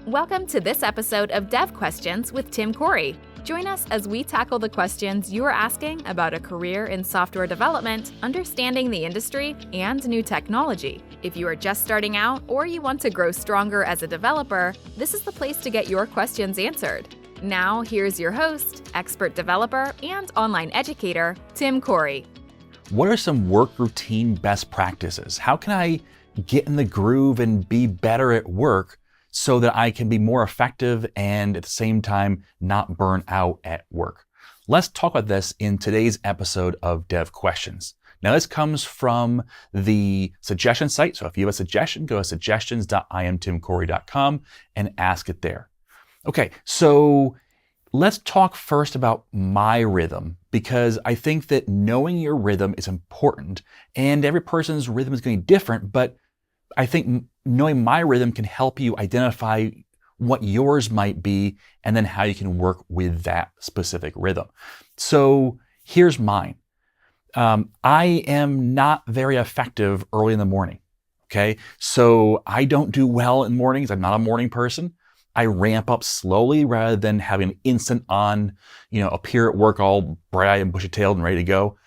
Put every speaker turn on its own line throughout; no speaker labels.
Welcome to this episode of Dev Questions with Tim Corey. Join us as we tackle the questions you are asking about a career in software development, understanding the industry, and new technology. If you are just starting out or you want to grow stronger as a developer, this is the place to get your questions answered. Now, here's your host, expert developer, and online educator, Tim Corey.
What are some work routine best practices? How can I get in the groove and be better at work so that I can be more effective and at the same time not burn out at work? Let's talk about this in today's episode of Dev Questions. Now, this comes from the suggestion site. So if you have a suggestion, go to suggestions.imtimcorey.com and ask it there. Okay, so let's talk first about my rhythm, because I think that knowing your rhythm is important, and every person's rhythm is going to be different, but I think knowing my rhythm can help you identify what yours might be and then how you can work with that specific rhythm. So here's mine. I am not very effective early in the morning. Okay, so I don't do well in mornings. I'm not a morning person. I ramp up slowly rather than having an instant on, appear at work all bright-eyed and bushy-tailed and ready to go.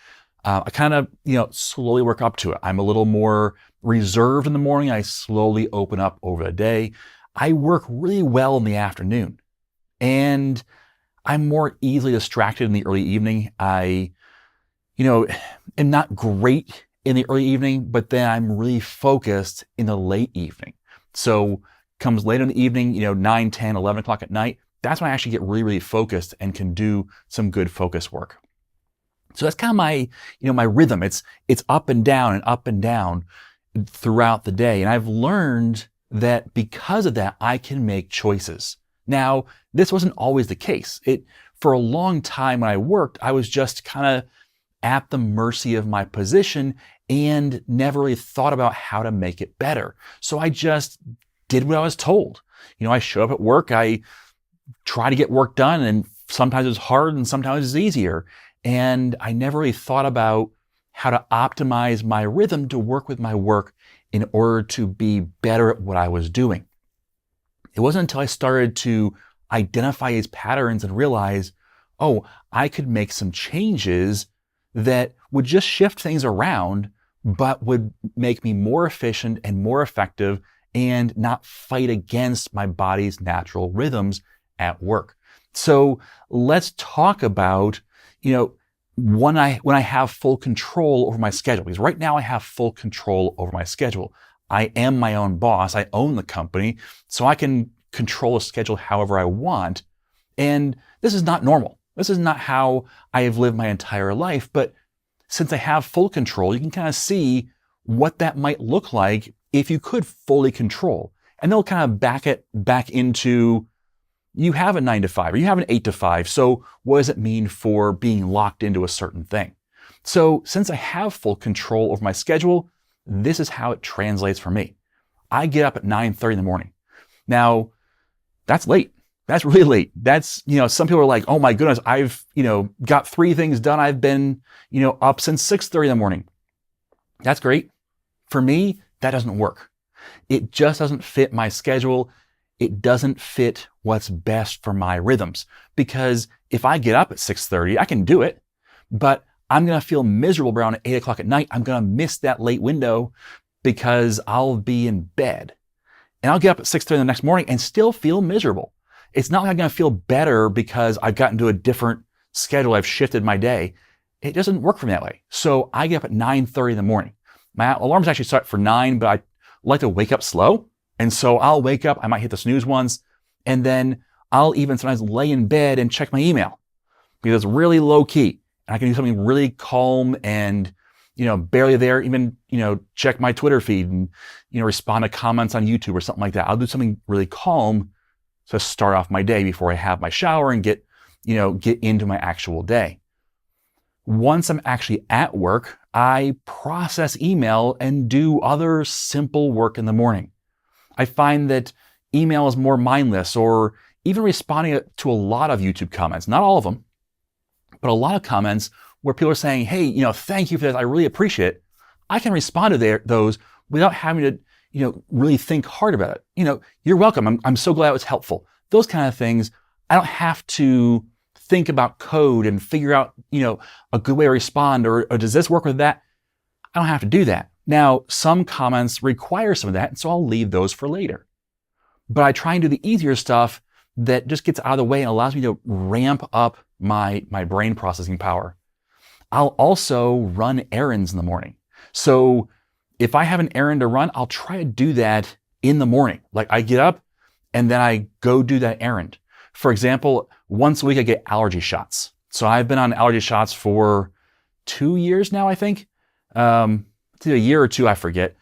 I kind of, slowly work up to it. I'm a little more reserved in the morning. I slowly open up over the day. I work really well in the afternoon, and I'm more easily distracted in the early evening. I, am not great in the early evening, but then I'm really focused in the late evening. So comes later in the evening, 9, 10, 11 o'clock at night, that's when I actually get really, really focused and can do some good focus work. So that's kind of my, my rhythm. It's up and down throughout the day. And I've learned that because of that, I can make choices. Now, this wasn't always the case. For a long time when I worked, I was just kind of at the mercy of my position and never really thought about how to make it better. So I just did what I was told. I show up at work, I try to get work done, and sometimes it's hard and sometimes it's easier. And I never really thought about how to optimize my rhythm to work with my work in order to be better at what I was doing. It wasn't until I started to identify these patterns and realize, I could make some changes that would just shift things around, but would make me more efficient and more effective and not fight against my body's natural rhythms at work. So let's talk about, when I have full control over my schedule, because right now I have full control over my schedule. I am my own boss. I own the company, so I can control a schedule however I want. And this is not normal. This is not how I have lived my entire life. But since I have full control, you can kind of see what that might look like if you could fully control. And they'll kind of back it back into, you have a 9 to 5 or you have an 8 to 5. So what does it mean for being locked into a certain thing? So since I have full control over my schedule, this is how it translates for me. I get up at 9:30 in the morning. Now, that's late. That's really late. That's, some people are like, oh my goodness, I've, got 3 things done. I've been, up since 6:30 in the morning. That's great. For me, that doesn't work. It just doesn't fit my schedule. It doesn't fit what's best for my rhythms. Because if I get up at 6:30, I can do it, but I'm going to feel miserable around 8 o'clock at night. I'm going to miss that late window because I'll be in bed. And I'll get up at 6:30 the next morning and still feel miserable. It's not like I'm going to feel better because I've gotten to a different schedule. I've shifted my day. It doesn't work for me that way. So I get up at 9:30 in the morning. My alarm's actually set for 9, but I like to wake up slow. And so I'll wake up, I might hit the snooze once, and then I'll even sometimes lay in bed and check my email because it's really low key. And I can do something really calm and, barely there, even, check my Twitter feed and, respond to comments on YouTube or something like that. I'll do something really calm to start off my day before I have my shower and get into my actual day. Once I'm actually at work, I process email and do other simple work in the morning. I find that email is more mindless, or even responding to a lot of YouTube comments, not all of them, but a lot of comments where people are saying, hey, thank you for this. I really appreciate it. I can respond to those without having to, really think hard about it. You're welcome. I'm so glad it was helpful. Those kind of things. I don't have to think about code and figure out, a good way to respond or does this work with that? I don't have to do that. Now, some comments require some of that, and so I'll leave those for later. But I try and do the easier stuff that just gets out of the way and allows me to ramp up my brain processing power. I'll also run errands in the morning. So if I have an errand to run, I'll try to do that in the morning. Like I get up and then I go do that errand. For example, once a week I get allergy shots. So I've been on allergy shots for 2 years now, I think. It's a year or two, I forget.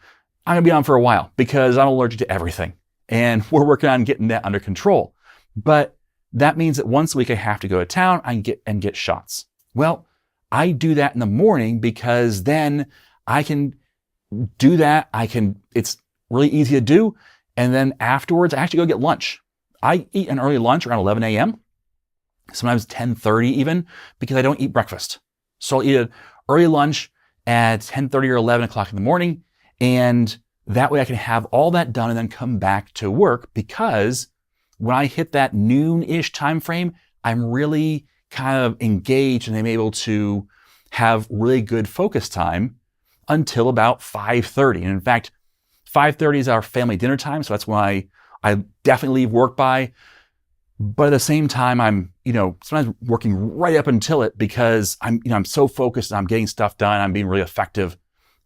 I'm gonna be on for a while because I'm allergic to everything. And we're working on getting that under control. But that means that once a week I have to go to town and get shots. Well, I do that in the morning because then I can do that. It's really easy to do. And then afterwards, I actually go get lunch. I eat an early lunch around 11 a.m., sometimes 10:30 even, because I don't eat breakfast. So I'll eat an early lunch at 10:30 or 11 o'clock in the morning. And that way I can have all that done and then come back to work, because when I hit that noon-ish time frame, I'm really kind of engaged and I'm able to have really good focus time until about 5:30. And in fact, 5:30 is our family dinner time, so that's when I definitely leave work by. But at the same time, I'm, sometimes working right up until it because I'm so focused and I'm getting stuff done. I'm being really effective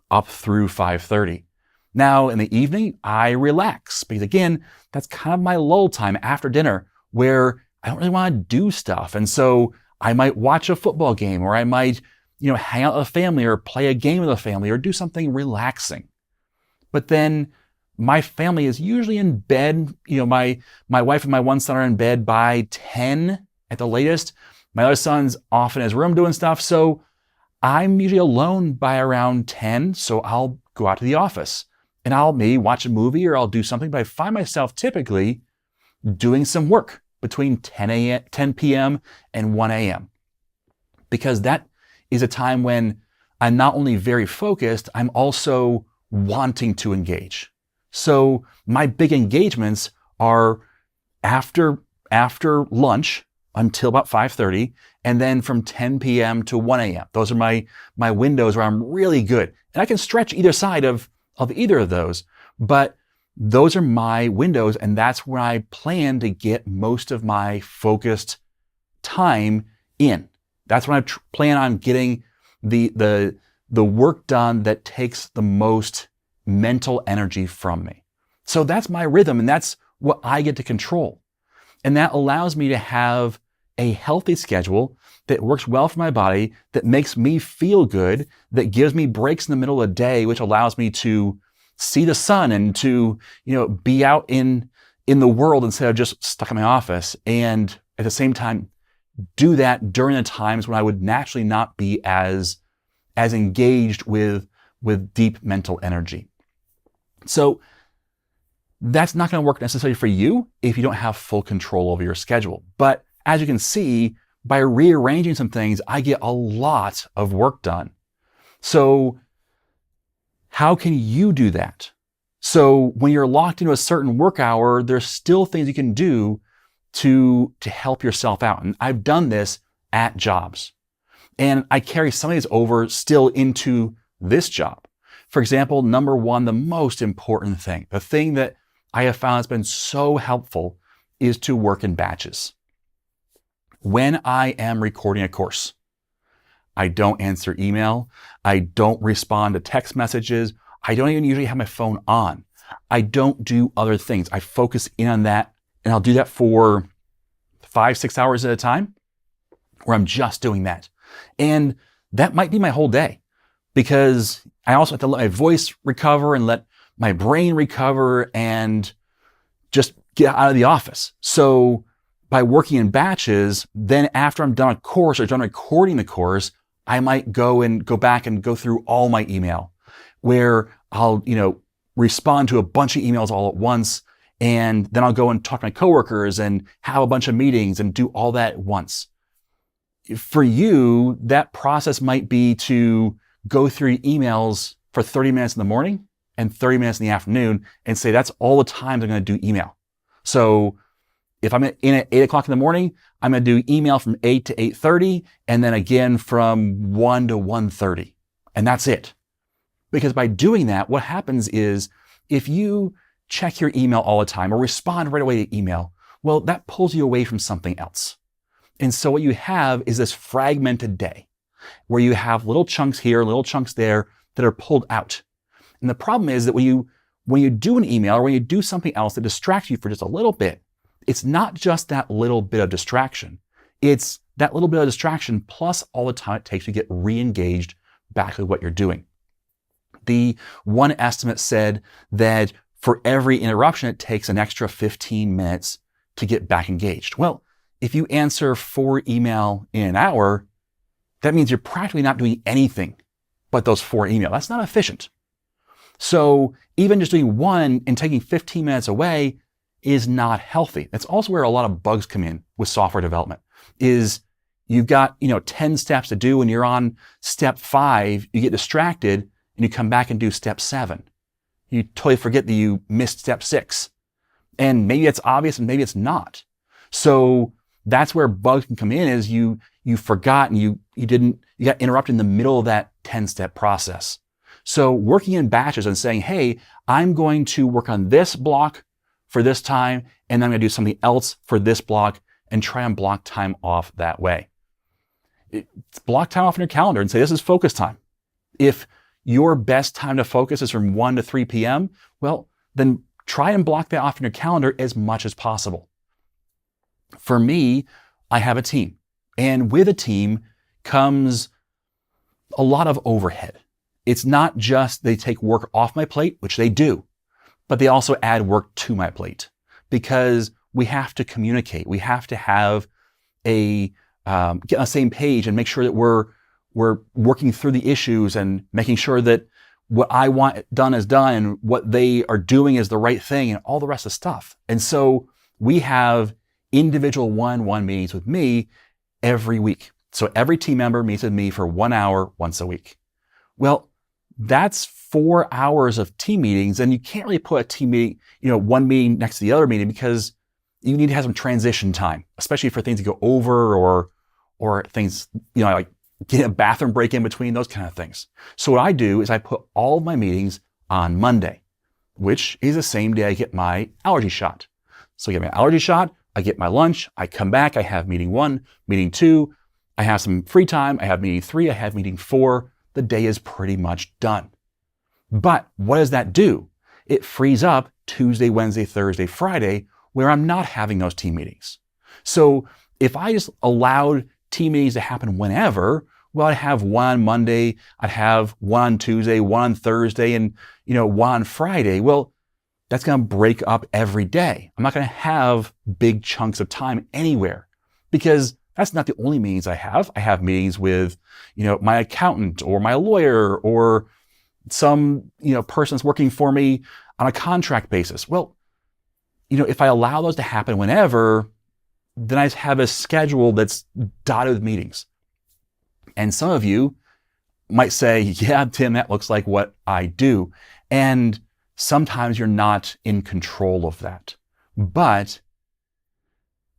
up through 5:30. Now in the evening, I relax because again, that's kind of my lull time after dinner where I don't really want to do stuff. And so I might watch a football game, or I might, hang out with a family or play a game with a family or do something relaxing. But then my family is usually in bed. My wife and my one son are in bed by 10 at the latest. My other son's off in his room doing stuff. So I'm usually alone by around 10. So I'll go out to the office and I'll maybe watch a movie or I'll do something, but I find myself typically doing some work between 10 p.m. and 1 a.m. because that is a time when I'm not only very focused, I'm also wanting to engage. So my big engagements are after lunch until about 5:30, and then from 10 p.m. to 1 a.m. Those are my windows where I'm really good. And I can stretch either side of either of those, but those are my windows, and that's where I plan to get most of my focused time in. That's when I plan on getting the work done that takes the most mental energy from me. So that's my rhythm, and that's what I get to control. And that allows me to have a healthy schedule that works well for my body, that makes me feel good, that gives me breaks in the middle of the day, which allows me to see the sun and to, be out in the world instead of just stuck in my office. And at the same time, do that during the times when I would naturally not be as engaged with deep mental energy. So that's not going to work necessarily for you if you don't have full control over your schedule. But as you can see, by rearranging some things, I get a lot of work done. So how can you do that? So when you're locked into a certain work hour, there's still things you can do to help yourself out. And I've done this at jobs. And I carry some of these over still into this job. For example, number one, the most important thing, the thing that I have found has been so helpful, is to work in batches. When I am recording a course, I don't answer email. I don't respond to text messages. I don't even usually have my phone on. I don't do other things. I focus in on that, and I'll do that for 5-6 hours at a time, where I'm just doing that. And that might be my whole day, because I also have to let my voice recover and let my brain recover and just get out of the office. So by working in batches, then after I'm done a course or done recording the course, I might go back and go through all my email, where I'll, respond to a bunch of emails all at once. And then I'll go and talk to my coworkers and have a bunch of meetings and do all that at once. For you, that process might be to go through emails for 30 minutes in the morning and 30 minutes in the afternoon and say that's all the times I'm going to do email. So if I'm in at 8 o'clock in the morning, I'm going to do email from 8 to 8:30 and then again from 1 to 1:30. And that's it. Because by doing that, what happens is if you check your email all the time or respond right away to email, well, that pulls you away from something else. And so what you have is this fragmented day where you have little chunks here, little chunks there that are pulled out. And the problem is that when you do an email or when you do something else that distracts you for just a little bit, it's not just that little bit of distraction. It's that little bit of distraction plus all the time it takes to get re-engaged back with what you're doing. The one estimate said that for every interruption, it takes an extra 15 minutes to get back engaged. Well, if you answer 4 email in an hour, that means you're practically not doing anything but those 4 email. That's not efficient. So even just doing one and taking 15 minutes away is not healthy. That's also where a lot of bugs come in with software development is you've got, 10 steps to do and you're on step 5, you get distracted and you come back and do step 7. You totally forget that you missed step 6. And maybe it's obvious and maybe it's not. So that's where bugs can come in is you forgot and you got interrupted in the middle of that 10-step process. So working in batches and saying, hey, I'm going to work on this block for this time, and then I'm going to do something else for this block and try and block time off that way. Block time off in your calendar and say, this is focus time. If your best time to focus is from 1 to 3 p.m., well, then try and block that off in your calendar as much as possible. For me, I have a team, and with a team comes a lot of overhead. It's not just they take work off my plate, which they do, but they also add work to my plate because we have to communicate. We have to have get on the same page and make sure that we're working through the issues and making sure that what I want done is done and what they are doing is the right thing and all the rest of the stuff. And so we have individual one-on-one meetings with me every week. So every team member meets with me for 1 hour once a week. Well, that's 4 hours of team meetings, and you can't really put a team meeting, one meeting next to the other meeting because you need to have some transition time, especially for things to go over or things, like get a bathroom break in between, those kind of things. So what I do is I put all of my meetings on Monday, which is the same day I get my allergy shot. So I get my allergy shot, I get my lunch, I come back, I have meeting 1, meeting 2, I have some free time, I have meeting 3, I have meeting 4. The day is pretty much done. But what does that do? It frees up Tuesday, Wednesday, Thursday, Friday, where I'm not having those team meetings. So if I just allowed team meetings to happen whenever, well, I'd have one on Monday, I'd have one on Tuesday, one on Thursday, and one on Friday. Well, that's going to break up every day. I'm not going to have big chunks of time anywhere because that's not the only meetings I have. I have meetings with, my accountant or my lawyer or some, person's working for me on a contract basis. Well, if I allow those to happen whenever, then I have a schedule that's dotted with meetings. And some of you might say, yeah, Tim, that looks like what I do. And sometimes you're not in control of that. But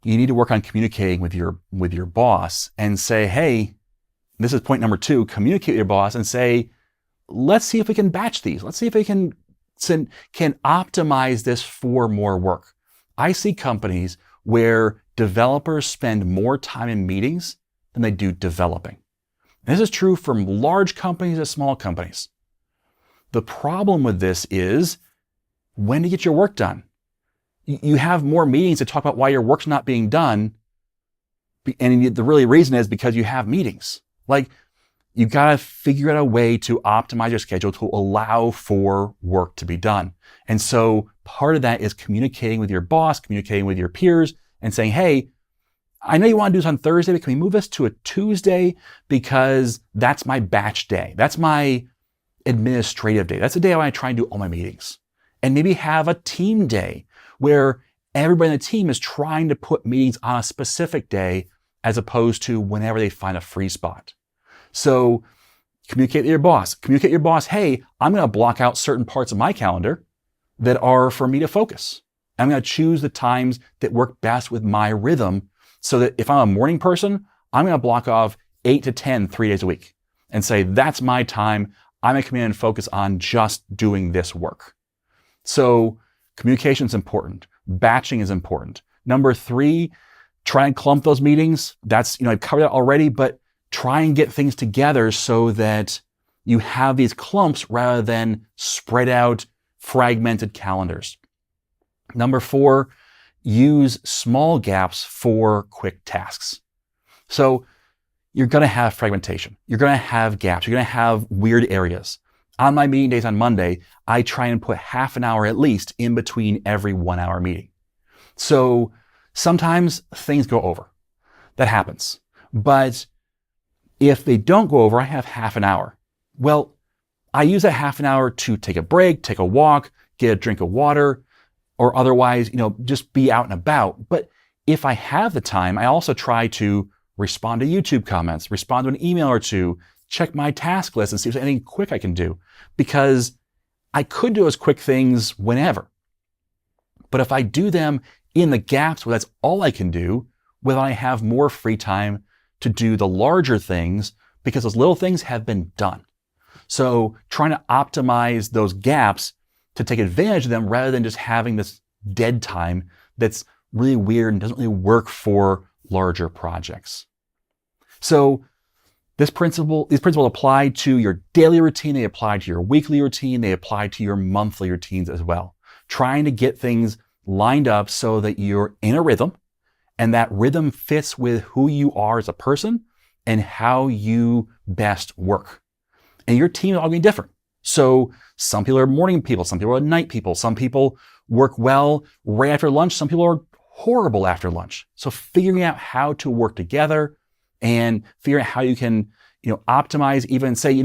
you need to work on communicating with your boss and say, hey, this is point number 2, communicate with your boss and say, let's see if we can batch these. Let's see if we can optimize this for more work. I see companies where developers spend more time in meetings than they do developing. This is true from large companies to small companies. The problem with this is when to get your work done. You have more meetings to talk about why your work's not being done. And the really reason is because you have meetings. Like, you got to figure out a way to optimize your schedule to allow for work to be done. And so part of that is communicating with your boss, communicating with your peers and saying, hey, I know you want to do this on Thursday, but can we move this to a Tuesday because that's my batch day. That's my administrative day. That's the day I want to try and do all my meetings. And maybe have a team day where everybody in the team is trying to put meetings on a specific day as opposed to whenever they find a free spot. So Communicate with your boss. Communicate with your boss, hey, I'm going to block out certain parts of my calendar that are for me to focus. I'm going to choose the times that work best with my rhythm so that if I'm a morning person, I'm going to block off 8 to 10, 3 days a week and say, that's my time. I'm going to come in and focus on just doing this work. So communication is important. Batching is important. Number 3, try and clump those meetings. That's, I've covered that already, but try and get things together so that you have these clumps rather than spread out, fragmented calendars. Number 4, use small gaps for quick tasks. So you're going to have fragmentation. You're going to have gaps. You're going to have weird areas. On my meeting days on Monday, I try and put half an hour at least in between every 1 hour meeting. So sometimes things go over. That happens. But if they don't go over, I have half an hour. Well, I use that half an hour to take a break, take a walk, get a drink of water, or otherwise, just be out and about. But if I have the time, I also try to respond to YouTube comments, respond to an email or two, check my task list and see if there's anything quick I can do. Because I could do those quick things whenever. But if I do them in the gaps where that's all I can do, well, I have more free time to do the larger things because those little things have been done. So trying to optimize those gaps to take advantage of them rather than just having this dead time that's really weird and doesn't really work for larger projects. So these principles apply to your daily routine, they apply to your weekly routine, they apply to your monthly routines as well. Trying to get things lined up so that you're in a rhythm and that rhythm fits with who you are as a person and how you best work. And your team is all going to be different. So some people are morning people, some people are night people, some people work well right after lunch, some people are horrible after lunch. So figuring out how to work together and figuring out how you can, optimize, even say,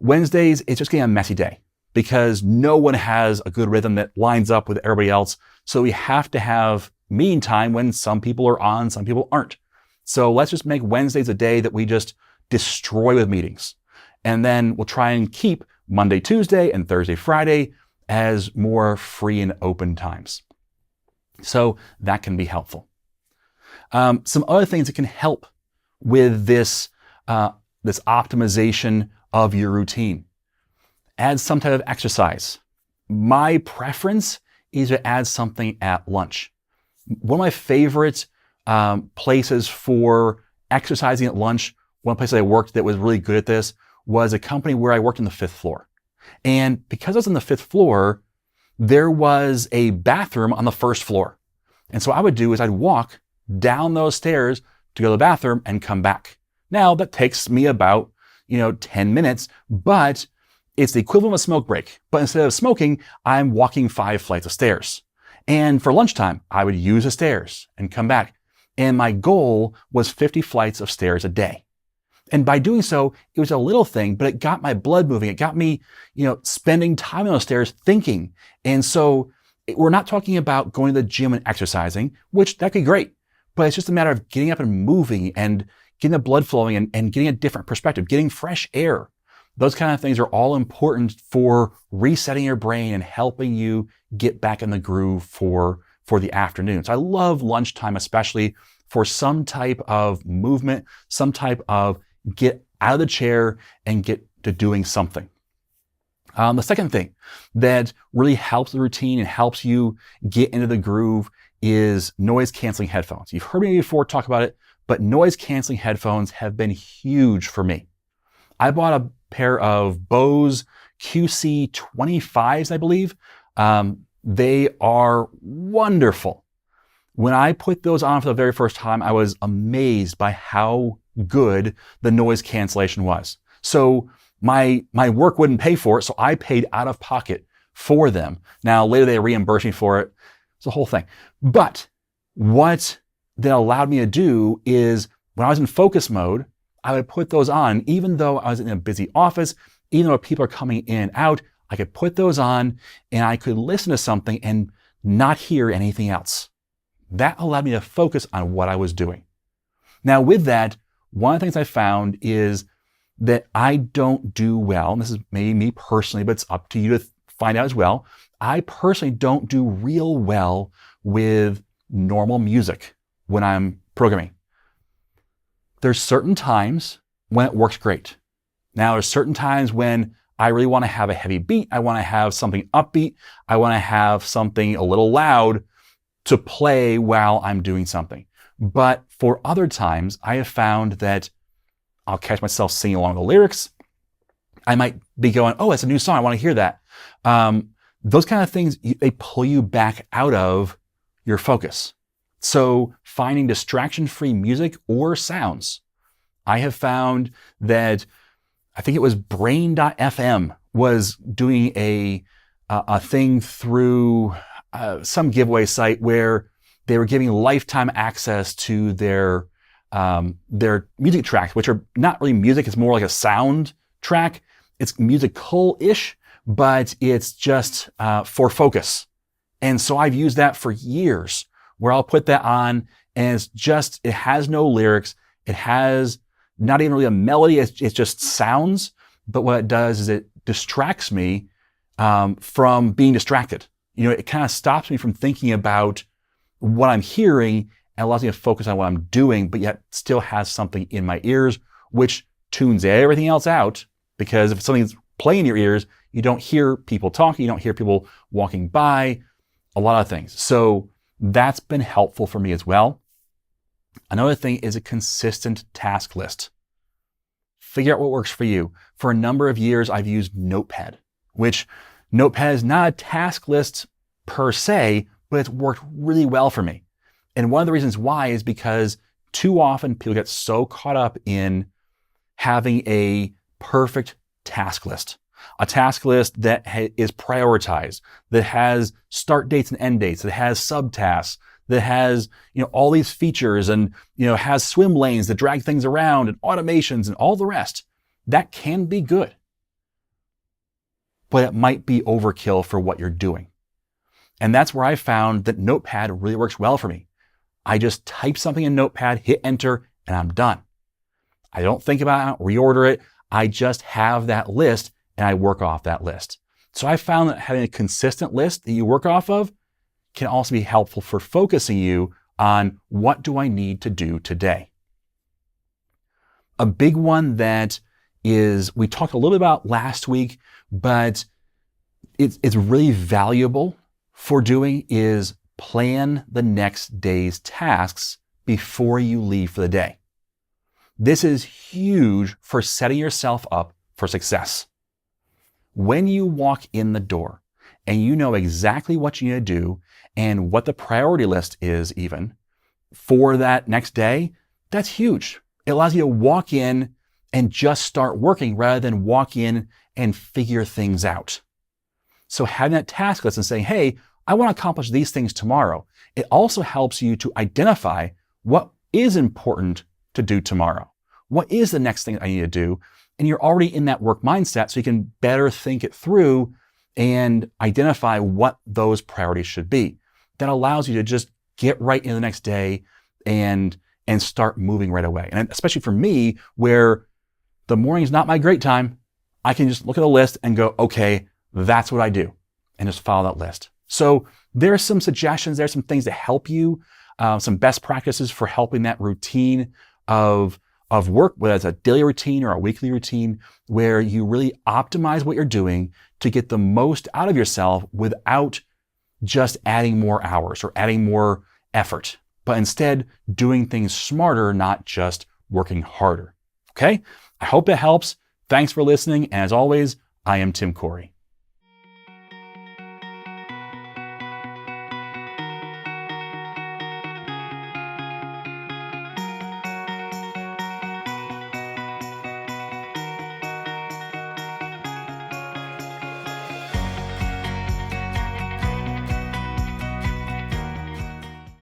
Wednesdays, it's just getting a messy day because no one has a good rhythm that lines up with everybody else. So we have to have meeting time when some people are on, some people aren't. So let's just make Wednesdays a day that we just destroy with meetings. And then we'll try and keep Monday, Tuesday, and Thursday, Friday as more free and open times. So that can be helpful. Some other things that can help with this optimization of your routine. Add some type of exercise. My preference is to add something at lunch. One of my favorite places for exercising at lunch, one place I worked that was really good at this, was a company where I worked on the 5th floor. And because I was on the 5th floor, there was a bathroom on the 1st floor. And so what I would do is I'd walk down those stairs to go to the bathroom and come back. Now that takes me about, 10 minutes, but it's the equivalent of a smoke break. But instead of smoking, I'm walking 5 flights of stairs. And for lunchtime, I would use the stairs and come back. And my goal was 50 flights of stairs a day. And by doing so, it was a little thing, but it got my blood moving. It got me, spending time on those stairs thinking. And so we're not talking about going to the gym and exercising, which that could be great, but it's just a matter of getting up and moving and getting the blood flowing and getting a different perspective, getting fresh air. Those kind of things are all important for resetting your brain and helping you get back in the groove for the afternoon. So I love lunchtime, especially for some type of movement, some type of get out of the chair and get to doing something. The second thing that really helps the routine and helps you get into the groove is noise canceling headphones. You've heard me before talk about it, but noise canceling headphones have been huge for me. I bought a pair of Bose QC25s, I believe. They are wonderful. When I put those on for the very first time, I was amazed by how good the noise cancellation was. So my work wouldn't pay for it, so I paid out of pocket for them. Now, later they reimbursed me for it. It's a whole thing. But what that allowed me to do is when I was in focus mode, I would put those on, even though I was in a busy office, even though people are coming in and out, I could put those on and I could listen to something and not hear anything else. That allowed me to focus on what I was doing. Now with that, one of the things I found is that I don't do well, and this is maybe me personally, but it's up to you to find out as well. I personally don't do real well with normal music when I'm programming. There's certain times when it works great. Now, there's certain times when I really want to have a heavy beat. I want to have something upbeat. I want to have something a little loud to play while I'm doing something. But for other times, I have found that I'll catch myself singing along with the lyrics. I might be going, oh, it's a new song. I want to hear that. Those kind of things, they pull you back out of your focus. So finding distraction-free music or sounds. I have found that, I think it was Brain.fm was doing a thing through some giveaway site where they were giving lifetime access to their music tracks, which are not really music. It's more like a sound track. It's musical-ish, but it's just for focus. And so I've used that for years, where I'll put that on and it has no lyrics. It has not even really a melody. It's just sounds. But what it does is it distracts me from being distracted. It kind of stops me from thinking about what I'm hearing and allows me to focus on what I'm doing, but yet still has something in my ears, which tunes everything else out. Because if something's playing in your ears, you don't hear people talking, you don't hear people walking by, a lot of things. So that's been helpful for me as well. Another thing is a consistent task list. Figure out what works for you. For a number of years, I've used Notepad, which Notepad is not a task list per se, but it's worked really well for me. And one of the reasons why is because too often people get so caught up in having a perfect task list. A task list that is prioritized, that has start dates and end dates, that has subtasks, that has, all these features and, has swim lanes that drag things around and automations and all the rest. That can be good. But it might be overkill for what you're doing. And that's where I found that Notepad really works well for me. I just type something in Notepad, hit enter, and I'm done. I don't think about it, reorder it. I just have that list and I work off that list. So I found that having a consistent list that you work off of can also be helpful for focusing you on what do I need to do today. A big one that we talked a little bit about last week, but it's really valuable for doing is plan the next day's tasks before you leave for the day. This is huge for setting yourself up for success. When you walk in the door and you know exactly what you need to do and what the priority list is even for that next day, that's huge. It allows you to walk in and just start working rather than walk in and figure things out. So having that task list and saying, hey, I want to accomplish these things tomorrow. It also helps you to identify what is important to do tomorrow. What is the next thing I need to do? And you're already in that work mindset, so you can better think it through and identify what those priorities should be. That allows you to just get right into the next day and start moving right away. And especially for me, where the morning is not my great time, I can just look at the list and go, okay, that's what I do, and just follow that list. So there's some suggestions, there's some things to help you, some best practices for helping that routine of work, whether it's a daily routine or a weekly routine, where you really optimize what you're doing to get the most out of yourself without just adding more hours or adding more effort, but instead doing things smarter, not just working harder. Okay? I hope that helps. Thanks for listening. And as always, I am Tim Corey.